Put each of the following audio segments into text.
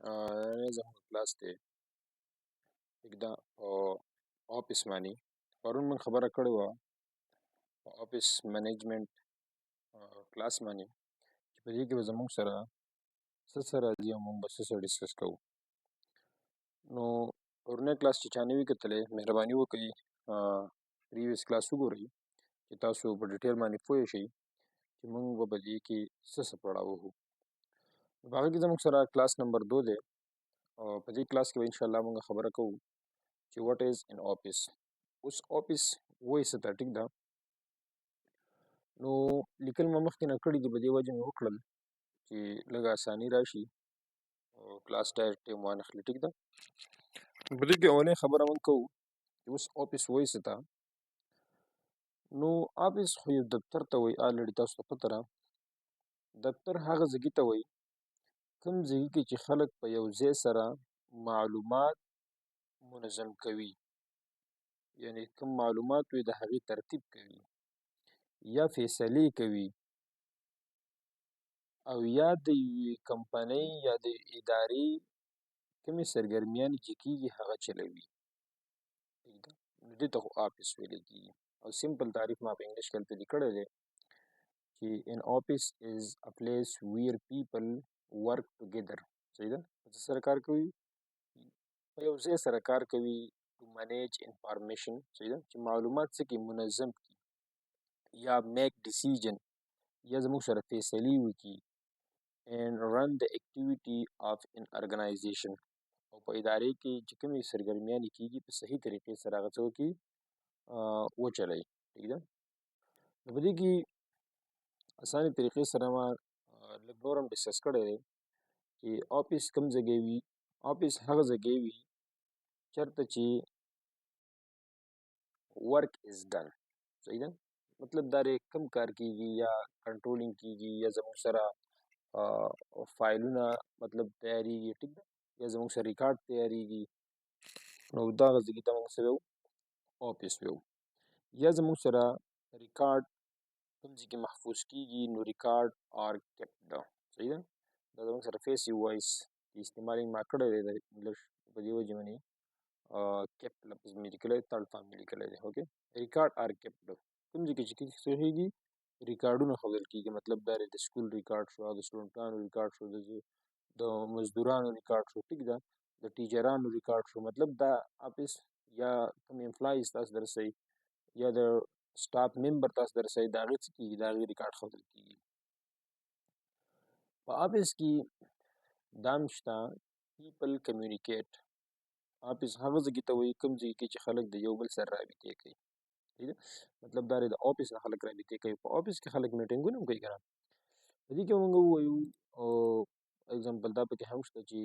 نن زموږ کلاس دی دا په آفس باندې پرون موږ خبره کړې وه په آفس منیجمنټ کلاس باندې چې په دې کې به زموږ سره څه راځي او موږ به څه ډسکس کوو. نو پرونی کلاس چې چا نه وي کتلی مهرباني وکړئ پریویس کلاس وګورئ چې تاسو په ډیټیل باندې پوه شئ چې موږ به په دې کې څه پړاو وهو. په هغه کې زموږ سره کلاس نمبر 2 دی او په دې کلاس کې به انشاءالله موږ خبره کوو چې واټ از ان آفس. اوس آفس وایي څه ته، ټیک ده. نو لیکل ما مخکې نه کړي دي، په دې وجه مې وکړل چې لږه اساني راشي او کلاس ډېر ټایم وانخلي، ټیک ده. په دې کې اولنۍ خبره موږ کوو چې اوس آفس وایي څه ته. نو آفس خو یو دفتر ته وایي، آلریډي تاسو ته پته ده. دفتر هغه ځای ته وایي کوم ځای کې چې خلک په یو ځای سره معلومات منظم کوي، یعنی کوم معلومات وي د هغې ترتیب کوي یا فیصلې کوي او یا د یوې کمپنۍ یا د ادارې کومې سرګرمیانې چې کېږي هغه چلوي. نو دې ته خو آفس ویلی کېږي او سمپل تعریف ما په انګلیش کې هلته لیکلی دی چې an office is a place where people work together. صحیح ده؟ څه سره کار کوي؟ په یو ځای سره کار کوي to manage information. صحیح ده؟ چې معلومات څه کې منظم کړي یا make decision یا زموږ سره فیصلې وکړي and run the activity of an organization. او په ادارې کې چې کومې سرګرمیانې کېږي په صحیح طریقې سره هغه څه وکړي وچلوي. ټیک ده. نو په دې کې اسانې طریقې سره ما لږ نور هم ډسکس کړی دی چې آفس کوم ځای وي. آفس هغه ځای وي چېرته چې ورک از ډن. صحیح ده. مطلب دا دی کم کار کېږي یا کنټرولینګ کېږي یا زموږ سره فایلونه مطلب تیاریږي، ټیک ده، یا زموږ سره ریکارډ تیاریږي. نو دغه ځای ته موږ څه ویو؟ آفس ویو. یا زموږ سره ریکارډ کوم ځای کې محفوظ کېږي نو ریکارډ آر کیپټ. صحیح ده. دا زموږ سره فیسیو وایس استعمال ما کړی دی د انګلیش، په دې وجې باندې کیپټ لفظ مې لیکلی، تھرډ فارم مې لیکلی دی. اوکې، ریکارډ آر کیپټ کوم ځای کې چې څه کېږي ریکارډونه ښودل کېږي. مطلب دا دی د سکول ریکارډ شو، د سټوډنټانو ریکارډ شو، د مزدورانو ریکارډ شو، ټیک ده، د ټیچرانو ریکارډ شو. مطلب دا آفس یا کوم امپلایز تاسو درسئ یا د سټاف ممبر تاسو درسئ د هغې څه کېږي، د هغې ریکارډ ښودل کېږي. په آفس کې دا هم شته پیپل کمیونیکیټ. آفس هغه ځای ته وایي کوم ځای کې چې خلک د یو بل سره رابطې کوي. ٹھیک ده. مطلب دا دی د آفس نه خلک رابطې کوي. په آفس کې خلک میټینګونه هم کوي که نه. په دې کې موږ ووایو اگزامپل دا پکې هم شته چې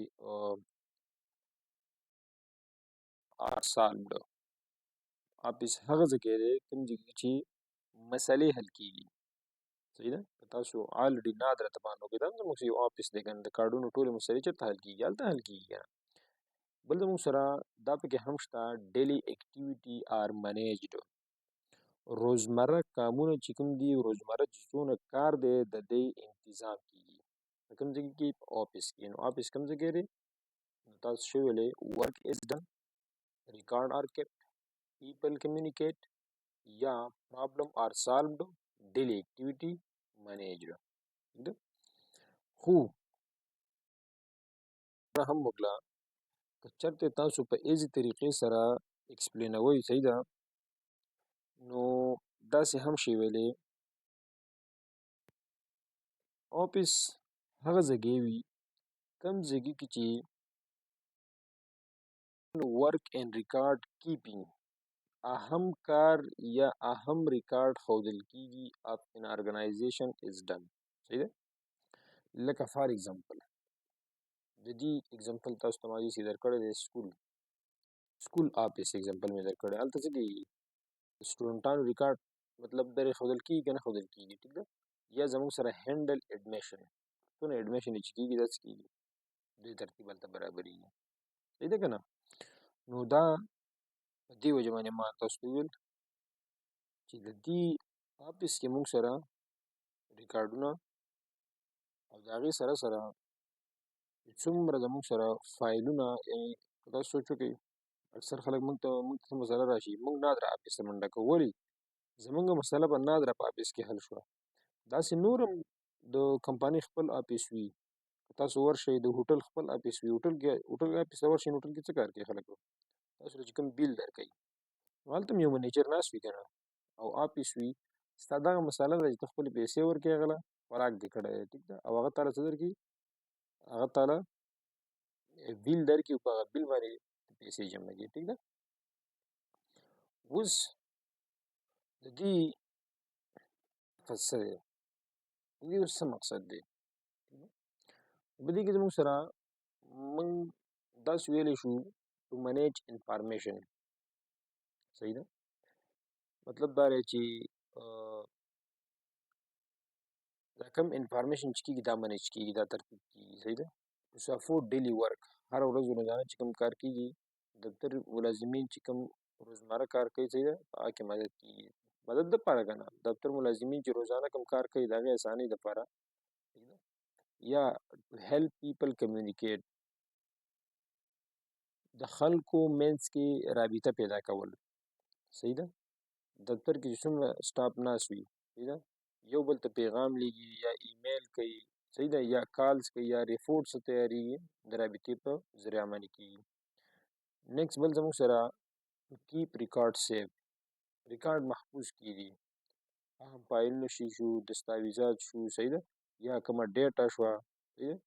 آر سالوډ. آفس هغه ځای دی کوم ځای کې چې مسلې حل کېږي. صحیح ده. که تاسو آلریډي نادره طبعا وکړئ دا هم زموږ یو آفس دی که نه، د کارډونو ټولې مسلې چېرته حل کېږي؟ هلته حل کېږي که نه. بل زموږ سره دا پکې هم شته ډیلی اکټیویټي آر منیجډ. روزمره کامونه چې کوم دي، روزمره چې څونه کار دی د دې انتظام کېږي په کوم ځای کې؟ په آفس کې. نو آفس کوم ځای دی؟ نو تاسو ښه ویلی ورک از ډن، ریکارډ آر کیپټ، پیپل کمیونیکیټ یا پرابلم آر سالوډ، ډیلی اکټیویټي منیجډ. ٹھیک ده. خو هم وکړه که چېرته تاسو په ایزي طریقې سره ایکسپلینوئ، صحیح ده، نو داسې هم شی ویلی آفس هغه ځای وي کوم ځای کې چې ورک اینډ ریکارډ کیپینګ اهم کار یا اهم ریکارډ ښودل کېږي اف ان ارګنایزیشن از ډن. صحیح ده. لکه فار ایگزامپل د دې ایگزامپل تاسو ته ما داسې درکړی دی سکول آفس ایگزامپل مې درکړی. هلته څه کېږي؟ د سټوډنټانو ریکارډ مطلب درې ښودل کېږي که نه ښودل کېږي. ټیک ده. یا زموږ سره هینډل ایډمیشن، څونه ایډمیشن چې کېږي دا څه کېږي؟ دوی ترتیب هلته برابرېږي. صحیح ده که نه. نو دا په دې وجه باندې ما تاسو ته وویل چې د دې آفس کې موږ سره ریکارډونه او د هغې سره سره څومره زموږ سره فایلونه، یعنې که تاسو سوچ وکړئ اکثر خلک موږ ته څه مسله راشي، موږ نادره آفس ته منډه کوو. ولې؟ زموږ مسله به نادره په آفس کې حل شوه. داسې نور هم د کمپنۍ خپل آفس وي، تاسو ورشئ د هوټل خپل آفس وي، هوټل آفس ته ورشئ، هوټل کې څه کار کوي خلک؟ تاسو ته چې کوم بیل درکوي نو هلته هم یو منیجر ناست وي که نه، او آفس وي، ستا دغه مسله ده چې ته خپلې پیسې ورکړې هغه له، خوراک دې کړی دی، ټیک ده، او هغه تاله څه درکړي؟ هغه تاله بیل درکړي او په هغه بیل باندې پیسې جمع کړي، ټیک ده. اوس د دې مقصد څه دی؟ د دې اوس څه مقصد دی؟ په دې کې زموږ سره موږ داسې ویلی شو to manage information. صحیح ده؟ مطلب دا دی چې دا کوم انفارمیشن چې کېږي دا منیج کېږي، دا ترتیب کېږي. صحیح ده؟ to support daily work. هره ورځ روزانه چې کوم کار کېږي، دفتر ملازمین چې کوم روزمره کار کوي، صحیح ده، په هغه کې مدد کېږي. مدد دپاره که نه، دفتر ملازمین چې روزانه کوم کار کوي د هغې اسانۍ دپاره. یا to help people communicate. د خلکو منځ کې رابطه پیدا کول. صحیح ده؟ دفتر کې چې څومره سټاف ناست وي، صحیح ده، یو بل ته پیغام لیږي یا ایمیل کوي، صحیح ده، یا کالز کوي یا ریپورټس تیاریږي، د رابطې په ذریعه باندې کېږي. نیکسټ بل زموږ سره کیپ ریکارډ سیف. ریکارډ محفوظ کېږي، هغه فایلونه شو، دستاویزات شو، صحیح ده، یا کومه ډیټا شوه، صحیح ده،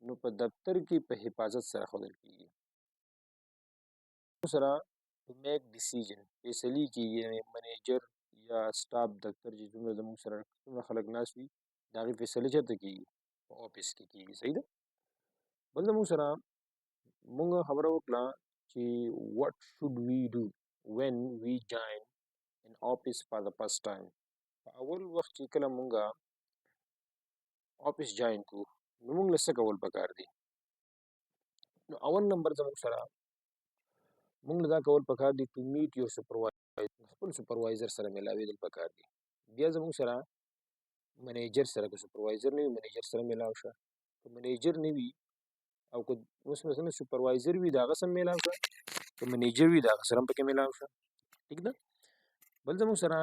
نو په دفتر کې په حفاظت سره ښودل کېږي. سره to make decision. فیصلې کېږي، یعنې منیجر یا سټاف دفتر چې څومره زموږ سره څومره خلک ناست وي، د هغې فیصلې چېرته کېږي؟ په آفس کې کېږي. صحیح ده؟ بل زموږ سره موږ خبره وکړه چې what should we do when we join an office for the first time. په اول وخت چې کله موږ آفس جاین کړو نو موږ له څه کول پکار دي؟ نو اول نمبر زموږ سره موږ له دا کول پکار دي to meet your supervisor. خپل سپروایزر سره ملاوېدل پکار دي. بیا زموږ سره منیجر سره، که سپروایزر نه وي منیجر سره ملاو شه، که منیجر نه وي او که اوس مثلا سپروایزر وي د هغه سره میلاو شه، که منیجر وي د هغه سره هم پکې میلاو شه، ټیک ده. بل زموږ سره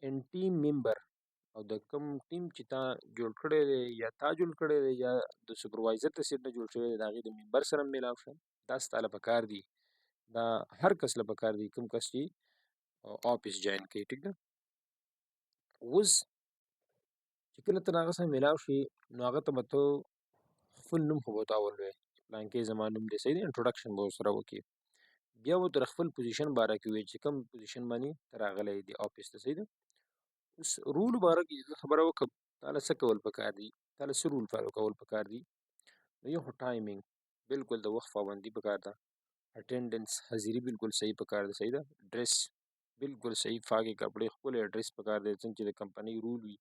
ان ټیم ممبر، او د کوم ټیم چې تا جوړ کړی دی یا تا جوړ کړی دی یا د سپروایزر ته سیټ نه جوړ شوی دی د هغې د ممبر سره هم میلاو شه. دا ستا له پکار دي، دا هر کس له پکار دي، کوم کس چې آفس جاین کوي، ټیک ده. اوس چې کله ته د هغه سره میلاو شي نو هغه ته به ته خپل نوم خو به ورته اول وایې، فلانکې زما نوم دی، صحیح دی، انټروډکشن به ورسره وکړې. بیا به تر خپل پوزیشن باره کې وایي چې کوم پوزیشن باندې ته راغلی یې د آفس ته، صحیح ده. اوس رول باره کې زه خبره وکړم، تا له څه کول پکار دي، تا له څه رول فالو کول پکار دي؟ نو یو خو ټایمینګ، بالکل د وخت پابندي پکار ده. اټینډنس، حاضري بالکل صحیح پکار ده، صحیح ده. ډریس بالکل صحیح پاکې کپړې، ښکلی ډریس پکار دی، څنګه چې د کمپنۍ رول وي.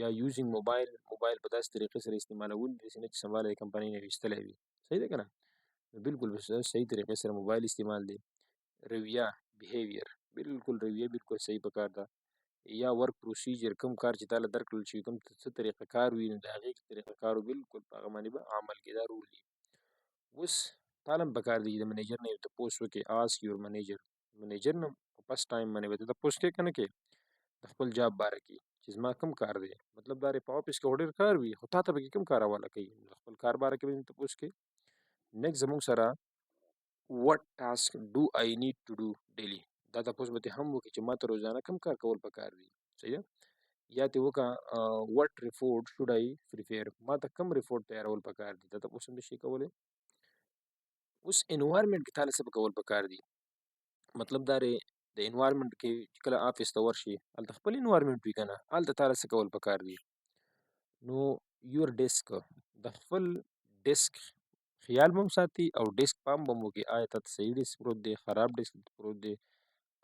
یا یوزینګ موبایل په داسې طریقې سره استعمالول، داسې نه چې سنباله د کمپنۍ نه ویستلی وي، صحیح ده که نه. نو بالکل په صحیح طریقې سره موبایل استعمال دی. رویه، بیهیویر، بالکل رویه بالکل صحیح پکار ده. یا ورک پروسیجر، کوم کار چې تا له درکړل شي، کوم څه طریقه کار وي، نو د هغې طریقه کار بالکل په هغه باندې به عمل کې، دا رول دي. اوس تا له هم پکار دي چې د منیجر نه یو تپوس وکړې، آسک یور منیجر. منیجر نه په فرسټ ټایم باندې به ته تپوس کوې که نه کوې د خپل جاب باره کې چې زما کوم کار دی. مطلب دا دی په آفس کې خو ډېر کار وي، خو تا ته پکې کوم کار حواله کوي، د خپل کار باره کې به تپوس کوې. نیکسټ زموږ سره what task do I need to do daily. دا تپوس به ترې هم وکړي چې ما ته روزانه کوم کار کول پکار دي، صحیح ده. یا ترې وکړه what report should I prepare. ما ته کوم ریپورټ تیارول پکار دي، دا تپوس هم نشي کولی. اوس انوایرمنټ کې تا له څه کول پکار دي؟ مطلب دا دی د انوایرمنټ کې چې کله آفس ته ورشي هلته خپل انوایرمنټ وي که نه، هلته تا له څه کول پکار دي؟ نو یور ډیسک، د خپل ډیسک خیال به هم ساتي او ډیسک پام به هم وکړي آیا تا ته صحیح ډیسک پروت دی، خراب ډیسک پروت دی،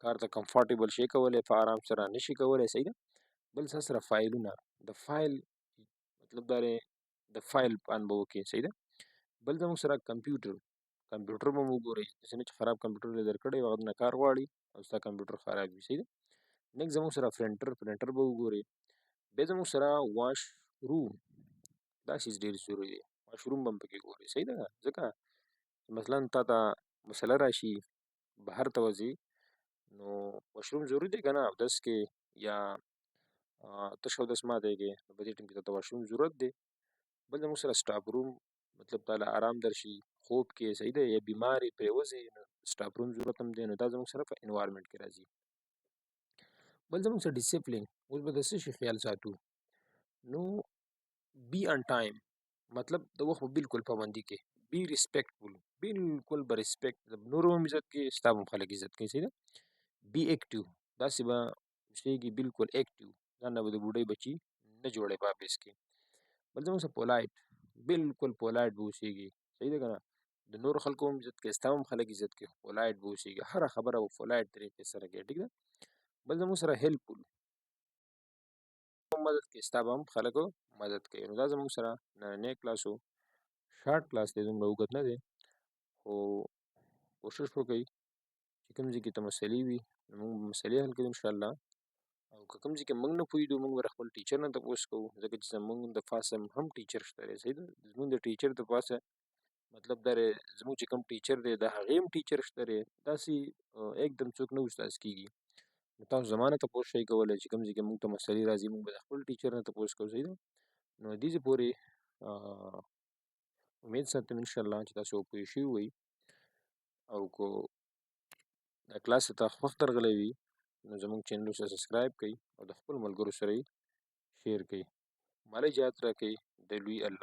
کار ته کمفارټیبل شي کولی په آرام سره، نشي کولی، صحیح ده. بل څه سره فایلونه، د فایل مطلب دا دی د فایل پان به وکړي، صحیح ده. بل زموږ سره کمپیوټر به مو وګورئ، داسې نه چې خراب کمپیوټر یې درکړی وي هغه نه کار غواړي او ستا کمپیوټر خراب وي، صحیح ده. نیکسټ زموږ سره پرنټر به وګورئ. بیا زموږ سره واش روم، دا چیز ډېر ضروري دی. واشروم به هم پکې ګورې. صحیح ده که ځکه مثلا تا ته مسله راشي بهر ته وځې نو واشروم ضروري دی که نه اودس کې یا تش اودس ماتی کې نو په دې ټایم کې تا ته واشروم ضرورت دی. بل زموږ سره سټاف روم مطلب تعالی آرام درشي خوب کې صحیح ده یا بیمار یې پرېوځې نو سټاف روم ضرورت هم دی. نو دا زموږ سره په انوایرمنټ کې راځي. بل زموږ سره ډیسپلین. اوس به د څه شي خیال ساتو نو بی ان ټایم مطلب د وخت په بالکل پابندي کې بی ریسپیکټفul بالکل به ریسپیکټ نورو هم عزت کې ستا هم خلک عزت کوي. صحیح ده. بی ایکټیو داسې به اوسېږي بالکل ایکټیو ځان نه به د بوډۍ بچي نه جوړی په آفس کې. بل زموږ سره پولایټ بالکل پولایټ به اوسېږي. صحیح ده که نه د نورو خلکو هم عزت کوي ستا هم خلک عزت کوي پولایټ به اوسېږي هره خبره به پولایټ طریقې سره کوي. ټیک ده. بل زموږ سره هیلپفul مدد کوي ستا به هم خلکو مدد کوي. نو دا زموږ سره نننی کلاس و. شارټ کلاس دی دومره اوږد نه دی خو کوشش وکړئ چې کوم ځای کې ته مسلې وي نو موږ به مسلې حل کوو انشاءالله. او که کوم ځای کې موږ نه پوهېږو موږ به خپل ټیچر نه تپوس کوو ځکه چې زموږ د پاسه هم ټیچر شته دی. صحیح ده. زموږ د ټیچر د پاسه مطلب دا دی زموږ چې کوم ټیچر دی د هغې هم ټیچر شته دی. داسې एकदम څوک نه استاد کېږي. نو تاسو زما نه تپوس شئ کولی چې کوم ځای کې موږ ته مسلې راځي موږ به د خپل ټیچر نه تپوس کوو. صحیح ده. نو دې ځای پورې امید ساتم انشاءالله چې تاسو پوه شوي وئ او که دا کلاس ته خوښ درغلی وي نو زموږ چینل سره سبسکرایب کړئ او د خپلو ملګرو سره یې شیر کړئ. مالی اجازت راکړئ د لوی الله